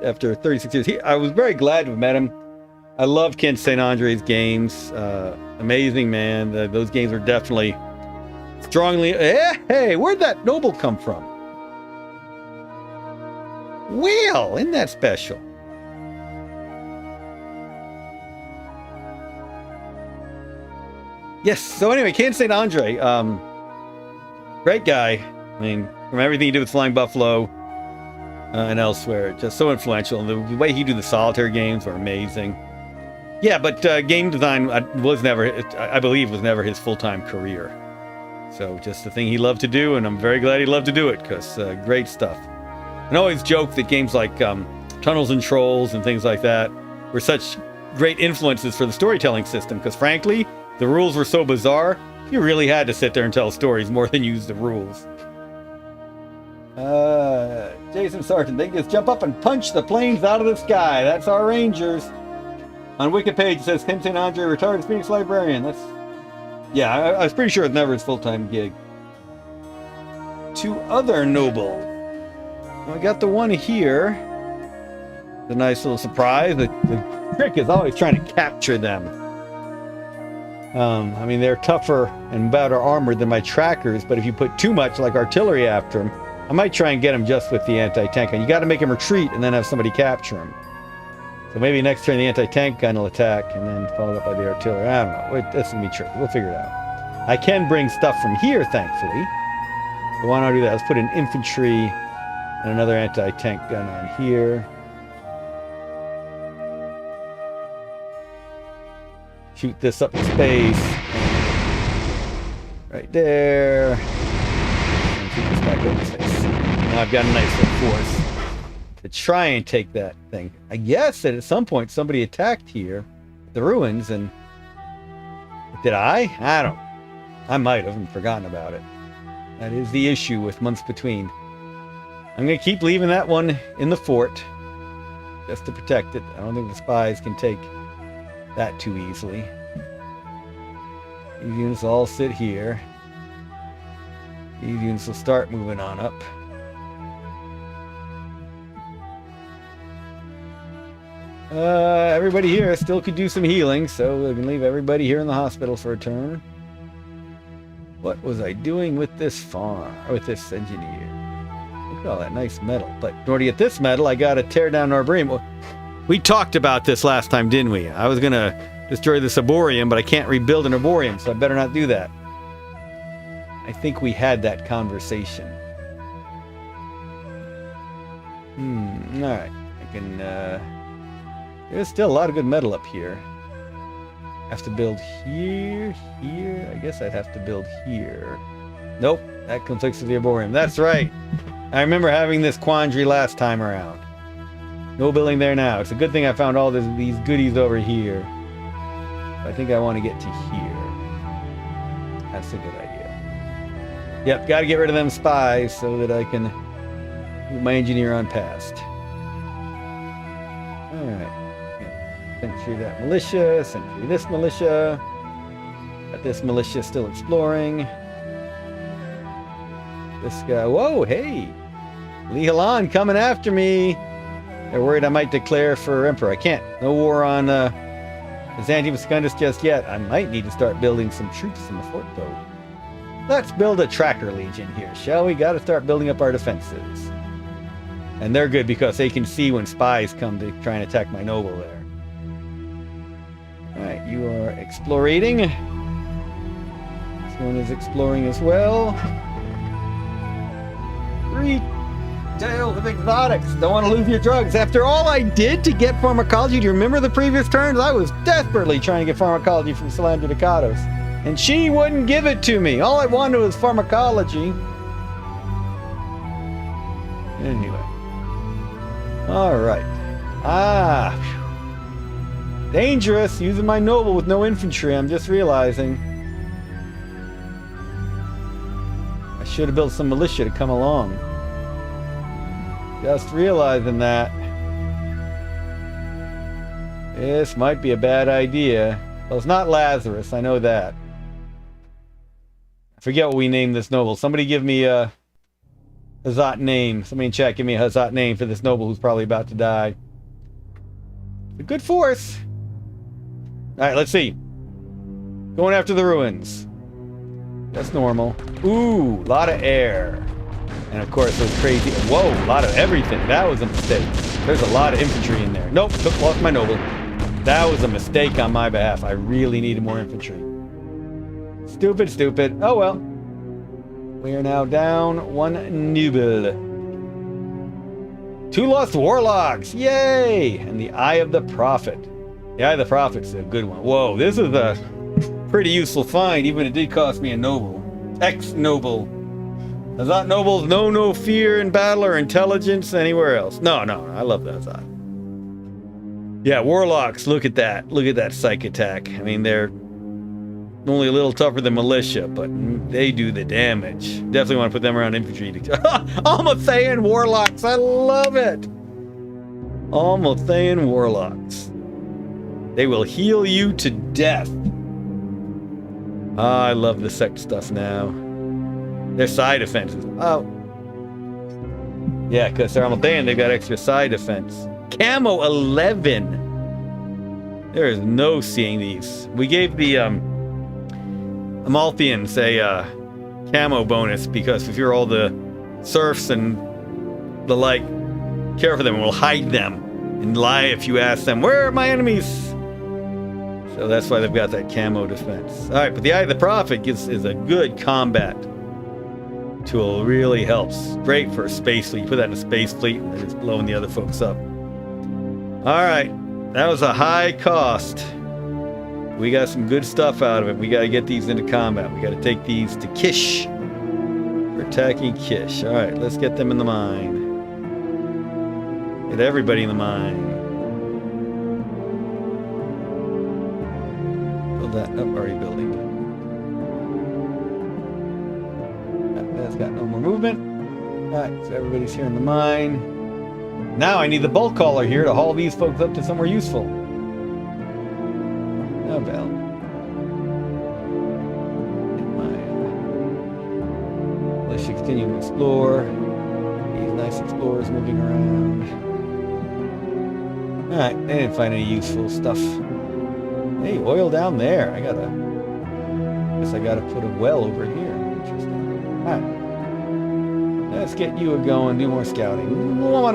after 36 years. I was very glad to have met him. I love Ken St. Andre's games. Amazing, man. Those games are definitely strongly... Hey, where'd that noble come from? Well, isn't that special? Yes, so anyway, Ken St. Andre, great guy. I mean, from everything he did with Flying Buffalo and elsewhere, just so influential. And the way he did the solitaire games were amazing. Yeah, but game design was never, I believe, was never his full-time career. So just the thing he loved to do, and I'm very glad he loved to do it, because great stuff. And I always joke that games like Tunnels and Trolls and things like that were such great influences for the storytelling system, because frankly, the rules were so bizarre, you really had to sit there and tell stories more than use the rules. Jason Sargent, they just jump up and punch the planes out of the sky. That's our Rangers. On Wikipedia it says Ken St. Andre, retired Phoenix librarian. That's... Yeah, I was pretty sure it's never his full-time gig. Two other nobles. Well, I got the one here. The nice little surprise. The trick is always trying to capture them. I mean, they're tougher and better armored than my trackers, but if you put too much, like artillery, after them, I might try and get them just with the anti-tank gun. You got to make them retreat and then have somebody capture them. So maybe next turn the anti-tank gun will attack and then followed up by the artillery. I don't know. That's going to be tricky. We'll figure it out. I can bring stuff from here, thankfully. So why not do that? Let's put an infantry and another anti-tank gun on here. Shoot this up in space. Right there. And shoot this back up in space. Now I've got a nice little force to to try and take that thing. I guess that at some point somebody attacked here, the ruins, and did I? I might have forgotten about it. That is the issue with months between. I'm going to keep leaving that one in the fort just to protect it. I don't think the spies can take that too easily. These units all sit here. These units will start moving on up. Everybody here still could do some healing, so we can leave everybody here in the hospital for a turn. What was I doing with this farm, or with this engineer? Look at all that nice metal. But in order to get this metal, I gotta tear down Arboreum. We talked about this last time, didn't we? I was gonna destroy the Arboreum, but I can't rebuild an Arboreum, so I better not do that. I think we had that conversation. Alright. I can, there's still a lot of good metal up here. Have to build here, here. I guess I'd have to build here. Nope, that conflicts with the Arboreum. That's right. I remember having this quandary last time around. No building there now. It's a good thing I found all these goodies over here. I think I want to get to here. That's a good idea. Yep, got to get rid of them spies so that I can move my engineer on past. Alright. Sentry that militia, sentry this militia. Got this militia still exploring. This guy, whoa, hey! Li Halan coming after me! They're worried I might declare for Emperor. I can't. No war on Byzantium Secundus just yet. I might need to start building some troops in the fort, though. Let's build a tracker legion here, shall we? Got to start building up our defenses. And they're good because they can see when spies come to try and attack my noble there. Alright, you are explorating. This one is exploring as well. Retail of exotics. Don't want to lose your drugs. After all I did to get pharmacology, do you remember the previous turns? I was desperately trying to get pharmacology from Salandra Ducados. And she wouldn't give it to me. All I wanted was pharmacology. Anyway. Alright. Dangerous, using my noble with no infantry, I'm just realizing. I should have built some militia to come along. Just realizing that. This might be a bad idea. Well, it's not Lazarus, I know that. I forget what we named this noble. Somebody give me a Hazat name. Somebody in chat give me a Hazat name for this noble who's probably about to die. A good force. Alright, let's see. Going after the ruins. That's normal. Ooh, a lot of air. And of course those crazy... Whoa, a lot of everything. That was a mistake. There's a lot of infantry in there. Nope, lost my noble. That was a mistake on my behalf. I really needed more infantry. Stupid, stupid. Oh well. We are now down one noble. 2 lost warlocks. Yay! And the Eye of the Prophet. The Eye of the Prophet's a good one. Whoa, this is a pretty useful find, even if it did cost me a noble. Ex-noble. Hazat nobles know no fear in battle or intelligence anywhere else. No, I love the Hazat. Yeah, warlocks, look at that. Look at that psych attack. I mean, they're only a little tougher than militia, but they do the damage. Definitely want to put them around infantry. Almathaean warlocks, I love it. Almathaean warlocks. They will heal you to death. I love the sect stuff now. Their side defenses. Oh. Yeah, because they're Almathaean, they've got extra side defense. Camo 11. There is no seeing these. We gave the Amalthians a camo bonus because if you're all the serfs and the like, care for them and we'll hide them and lie if you ask them, where are my enemies? So that's why they've got that camo defense. Alright, but the Eye of the Prophet is a good combat tool. Really helps. Great for a space fleet. You put that in a space fleet and they're just blowing the other folks up. Alright, that was a high cost. We got some good stuff out of it. We got to get these into combat. We got to take these to Kish. We're attacking Kish. Alright, let's get them in the mine. Get everybody in the mine. Build that up, already building. That's got no more movement. Alright, so everybody's here in the mine. Now I need the bulk hauler here to haul these folks up to somewhere useful. Oh, well. Let's continue to explore. These nice explorers moving around. Alright, they didn't find any useful stuff. Hey, oil down there. Guess I gotta put a well over here. Interesting. Alright. Let's get you going, do more scouting. No.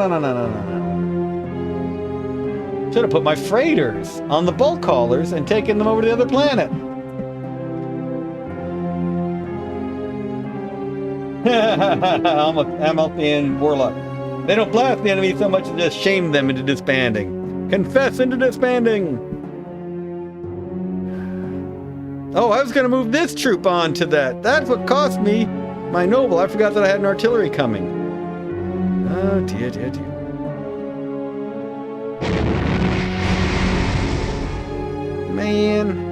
Should have put my freighters on the bulk haulers and taken them over to the other planet. Amalthean Warlock. They don't blast the enemy so much as just shame them into disbanding. Confess into disbanding. Oh, I was going to move this troop on to that. That's what cost me my noble. I forgot that I had an artillery coming. Oh, dear, dear, dear. Man.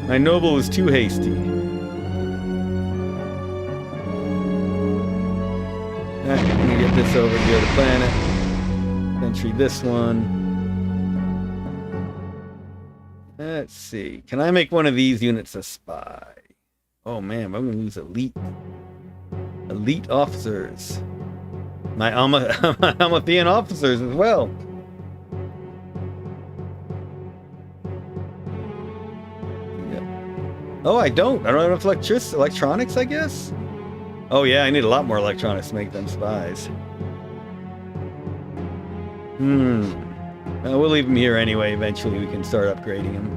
My noble was too hasty. Alright, I'm gonna get this over to the other planet. Entry this one. Let's see. Can I make one of these units a spy? Oh man, I'm gonna lose elite officers. My Amalthean officers as well. Oh, I don't have enough electronics, I guess? Oh yeah, I need a lot more electronics to make them spies. Well, we'll leave them here anyway. Eventually we can start upgrading them.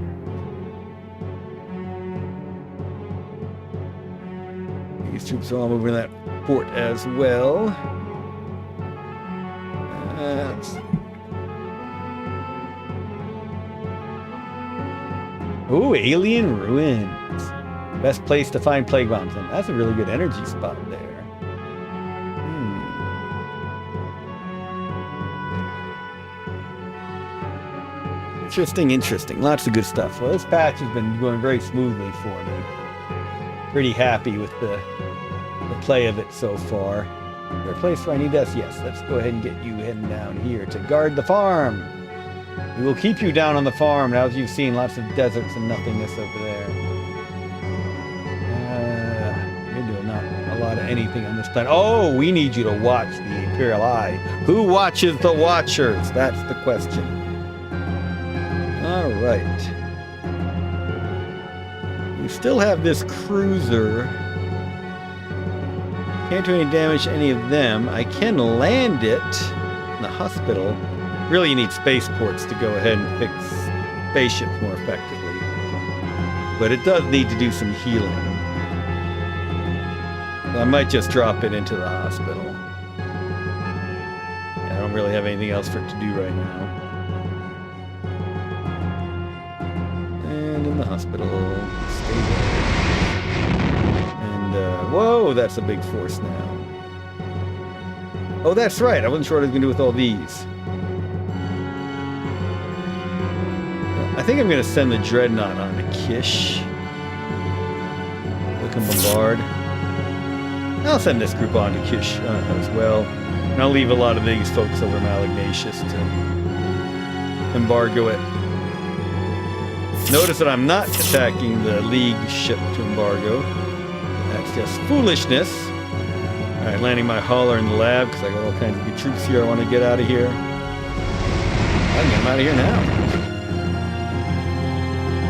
These troops are all moving to that port as well. Let's see. Ooh, alien ruins. Best place to find plague bombs. And that's a really good energy spot there. Interesting. Lots of good stuff. Well, this patch has been going very smoothly for me. Pretty happy with the play of it so far. Is there a place where I need this? Yes, let's go ahead and get you heading down here to guard the farm. We will keep you down on the farm. Now, as you've seen, lots of deserts and nothingness over there. You're doing not a lot of anything on this planet. Oh, we need you to watch the Imperial Eye. Who watches the Watchers? That's the question. All right. We still have this cruiser. Can't do any damage to any of them. I can land it in the hospital. Really, you need spaceports to go ahead and fix spaceships more effectively. But it does need to do some healing. So I might just drop it into the hospital. Yeah, I don't really have anything else for it to do right now. And in the hospital, stay there. And, whoa, that's a big force now. Oh, that's right. I wasn't sure what I was going to do with all these. I think I'm going to send the Dreadnought on to Kish. We can bombard. I'll send this group on to Kish as well. And I'll leave a lot of these folks over Malagnacious to embargo it. Notice that I'm not attacking the League ship to embargo. That's just foolishness. Alright, landing my hauler in the lab because I got all kinds of good troops here I want to get out of here. I can get them out of here now.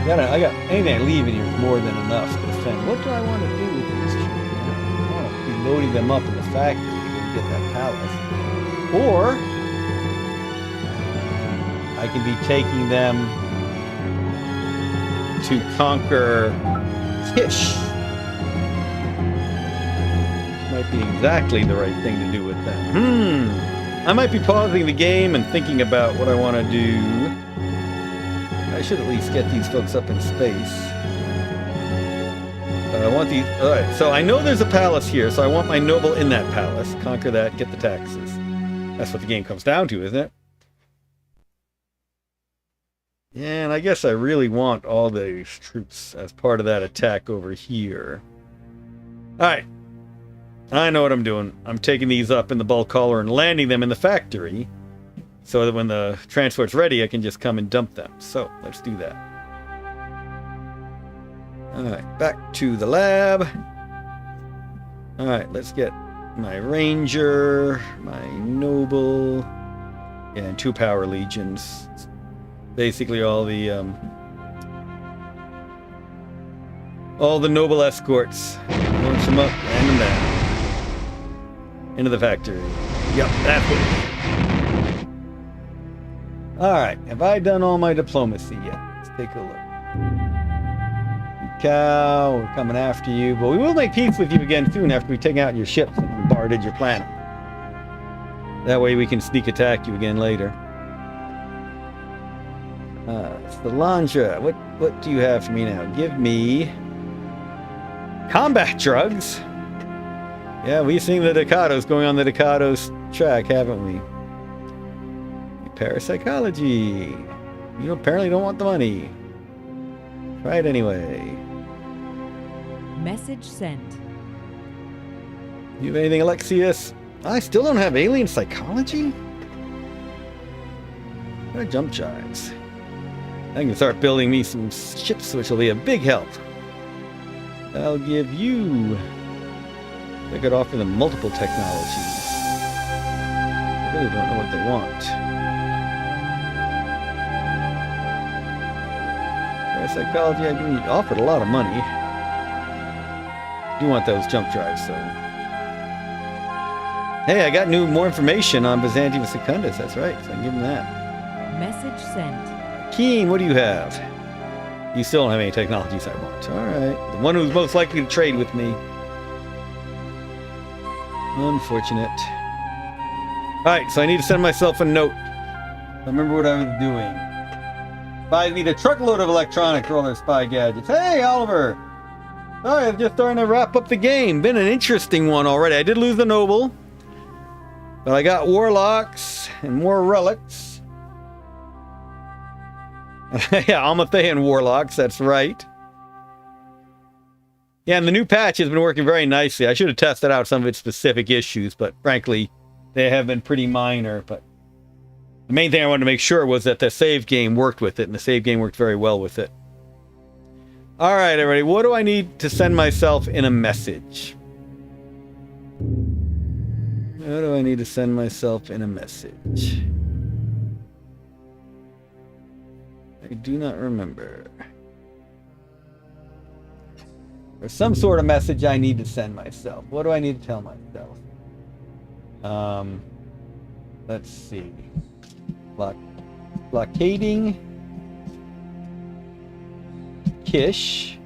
I got anything I leave in here is more than enough to defend. What do I want to do with these troops? I want to be loading them up in the factory to get that palace. Or I can be taking them to conquer Kish. Might be exactly the right thing to do with them. I might be pausing the game and thinking about what I want to do. I should at least get these folks up in space. I want these. Alright, so I know there's a palace here, so I want my noble in that palace. Conquer that, get the taxes. That's what the game comes down to, isn't it? Yeah, and I guess I really want all these troops as part of that attack over here. Alright. I know what I'm doing. I'm taking these up in the bulk hauler and landing them in the factory, so that when the transport's ready, I can just come and dump them. So, let's do that. Alright, back to the lab. Alright, let's get my ranger, my noble, and 2 power legions. Basically all the noble escorts. Launch them up, land them down. Into the factory. Yep, that's what it is. Alright, have I done all my diplomacy yet? Let's take a look. Cow, we're coming after you, but we will make peace with you again soon after we take out your ships and bombarded your planet. That way we can sneak attack you again later. Solandra, what do you have for me now? Give me combat drugs. Yeah, we've seen the Ducados going on the Ducados track, haven't we? Parapsychology. You apparently don't want the money. Try it anyway. Message sent. You have anything, Alexius? I still don't have alien psychology? What are jump drives? I can start building me some ships, which will be a big help. I'll give you... I could offer them multiple technologies. I really don't know what they want. Parapsychology, I do offered a lot of money. I do want those jump drives, so... Hey, I got more information on Byzantium Secundus, that's right, so I can give them that. Message sent. Keen, what do you have? You still don't have any technologies I want. Alright. The one who's most likely to trade with me. Unfortunate. Alright, so I need to send myself a note. I remember what I was doing. Spies need a truckload of electronics for all their spy gadgets. Hey, Oliver! Sorry, I'm just starting to wrap up the game. Been an interesting one already. I did lose the noble. But I got warlocks and more relics. Yeah, Almathean warlocks, that's right. Yeah, and the new patch has been working very nicely. I should have tested out some of its specific issues, but frankly, they have been pretty minor. But the main thing I wanted to make sure was that the save game worked with it, and the save game worked very well with it. All right, everybody, what do I need to send myself in a message? What do I need to send myself in a message? I do not remember. There's some sort of message I need to send myself. What do I need to tell myself? Let's see. Blockading Kish.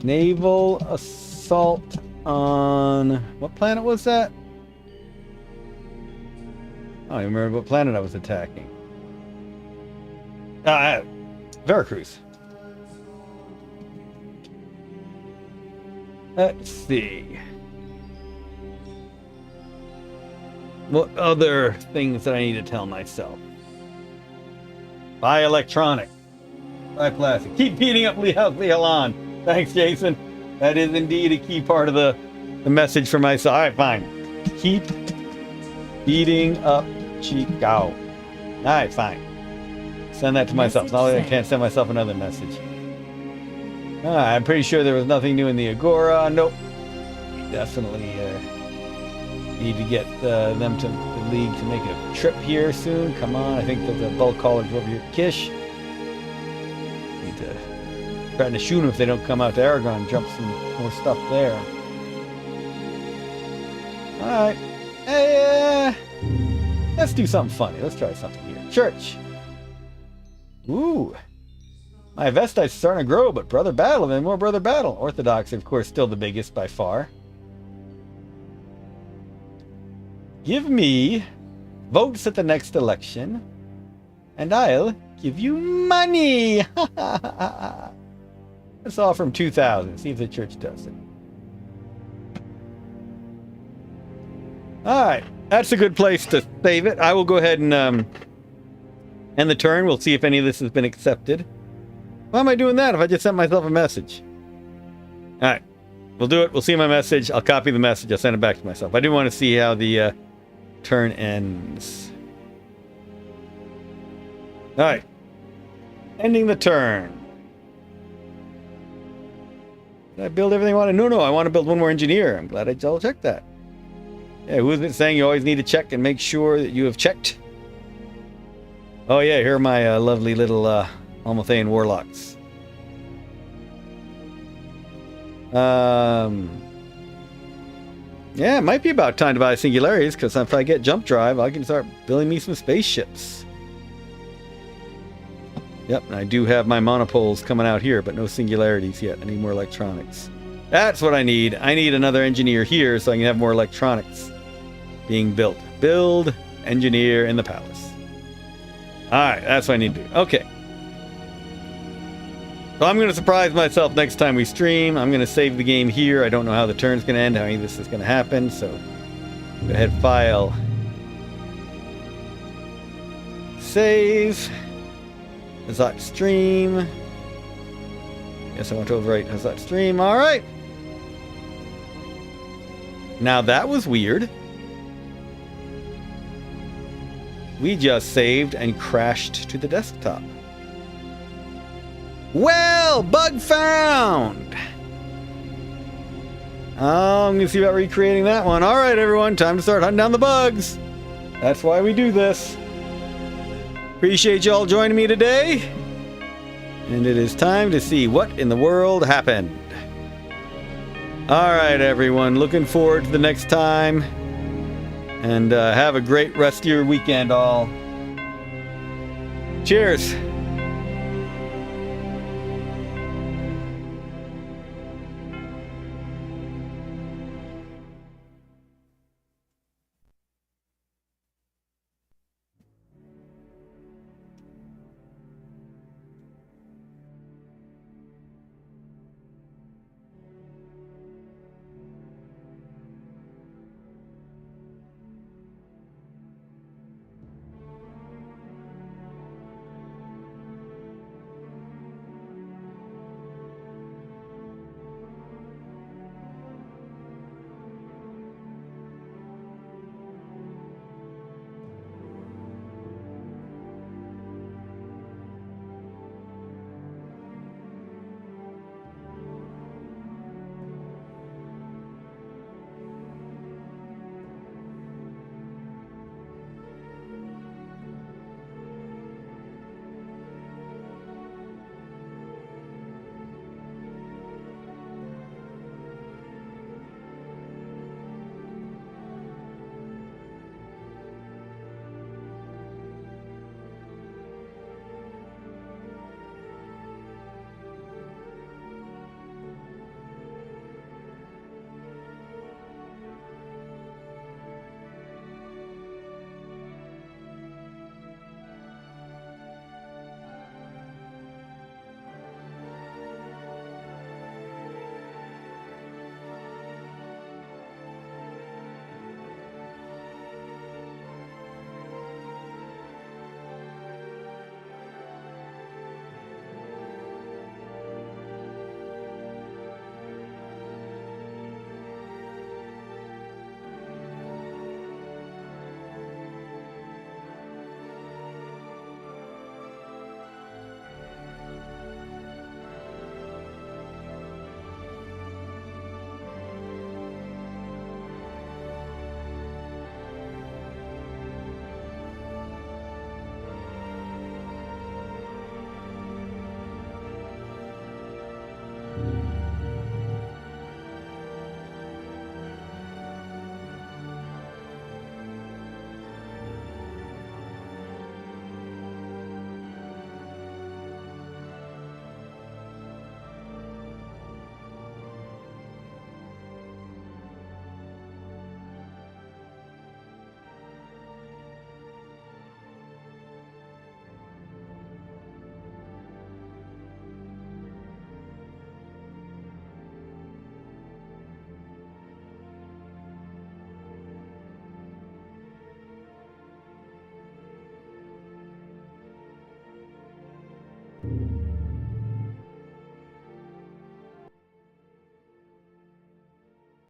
Naval assault on... What planet was that? I don't even remember what planet I was attacking. Veracruz. Let's see. What other things that I need to tell myself? Buy electronic. Buy plastic. Keep beating up Leolan. Thanks, Jason. That is indeed a key part of the message for myself. Alright, fine. Keep beating up Chico. Alright, fine. Send that to myself. Not that I can't send myself another message. I'm pretty sure there was nothing new in the Agora. Nope. Definitely need to get them to the League to make a trip here soon. Come on, I think there's a bulk college over here at Kish. Need to threaten to shoot them if they don't come out to Aragon and jump some more stuff there. Alright. Hey, let's do something funny. Let's try something here. Church. Ooh. My Vestites starting to grow, but Brother Battle, and more Brother Battle. Orthodox, of course, still the biggest by far. Give me votes at the next election, and I'll give you money. Let's all from 2,000. See if the church does it. Alright. That's a good place to save it. I will go ahead and end the turn. We'll see if any of this has been accepted. Why am I doing that if I just sent myself a message? Alright. We'll do it. We'll see my message. I'll copy the message. I'll send it back to myself. I do want to see how the turn ends. Alright. Ending the turn. Did I build everything I wanted? No, I want to build one more engineer. I'm glad I double checked that. Yeah, who is it saying you always need to check and make sure that you have checked? Oh yeah, here are my lovely little Almathaean warlocks. Yeah, it might be about time to buy singularities, because if I get jump drive, I can start building me some spaceships. Yep, and I do have my monopoles coming out here, but no singularities yet. I need more electronics. That's what I need. I need another engineer here so I can have more electronics being built. Build engineer in the palace. Alright, that's what I need to do. Okay. So I'm going to surprise myself next time we stream. I'm going to save the game here. I don't know how the turn's going to end, how any of this is going to happen, so go ahead, file. Save. Hazat stream. Yes, I want to overwrite Hazat stream. Alright. Now that was weird. We just saved and crashed to the desktop. Well, bug found! I'm going to see about recreating that one. Alright, everyone, time to start hunting down the bugs. That's why we do this. Appreciate y'all joining me today. And it is time to see what in the world happened. Alright, everyone, looking forward to the next time. And have a great rest of your weekend, all. Cheers!